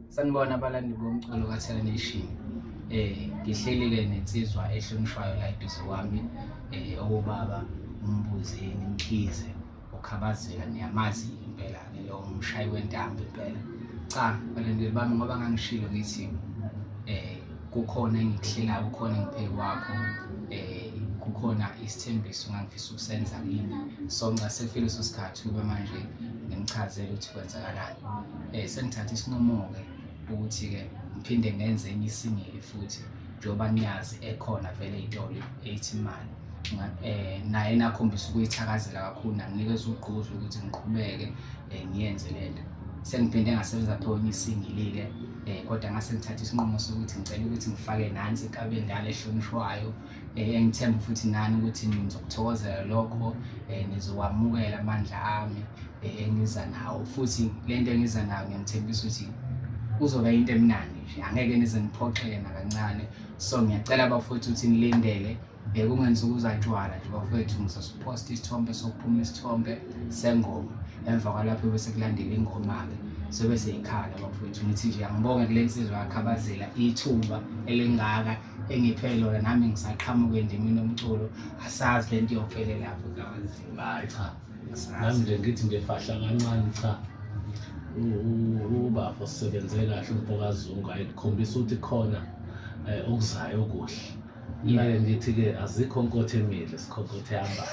Sanibona abalandi bomculo kaTelevision. Ngihleli-ke nensizwa ehlonishwayo la eduze kwami, owobaba uMbuzeni Mkhize, uKhabazela. Niyamazi impela-ke lo umshayi wentambo impela. Cha, balandeli bami, ngoba ngangishilo ngithi kukhona engikuhlelayo, kukhona engiphe kwakho, kukhona isithembiso engangifisa ukusenza kini. So ngasefile leso sikhathi ube manje ngimchazele ukuthi kwenzakalani. Sengithatha isinqumo-ke ukuthi-ke ngiphinde ngenze enye isingili futhi, njengoba niyazi ekhona vele ey'tolo ethi imali. Naye nakhombisa ukuyithakazela kakhulu, nanginikeza ugqozi ukuthi ngiqhubeke ngiyenze lento. Sengiphinde ngasebenza enye isingili-ke, kodwa ngase ngithatha isinqumo sokuthi ngicela ukuthi ngifake nansi inkabi endala ehlonishwayo, engithemba futhi nani ukuthi nizokuthokozela lokho, nizokwamukela amandla ami engiza nawo. Futhi lento engiza nayo ngiyamthembisa ukuthi kuzoba into emnandi nje, angeke nize niphoxeke nakancane. So ngiyacela bafowethu ukuthi nilindele, kungenzuki uzatshwala nje bafowethu. Ngizosiphosta isithombe sokuphuma isithombe sengoma, emva kwalapho bese kulandela ingoma-ke sobe seyikhala bafowethu. Ngithi nje angibonge kule nsizwa kaKhabazela ithuba elingaka engiphe lona, nami ngisaqhamuka endimeni yomculo. Asazi lento iyophelela lapho Kabazela. Hayi cha, nami nje ngithi ngefahla kancane. Cha, ubaba usebenze kahle uMfokazungu, ayikhombisa ukuthi khona okuzayo okuhle. Ngeke ngithi-ke azikho nkotho emile, sikhonkotho ehambayo.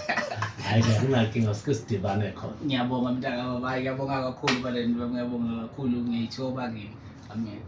Hhayi-ke akunankinga, sike sidibane khona. Ngiyabonga mntaka baba, ngiyabonga kakhulu balandeli bami, ngiyabonga kakhulu, ngiyayithoba kini. Amen.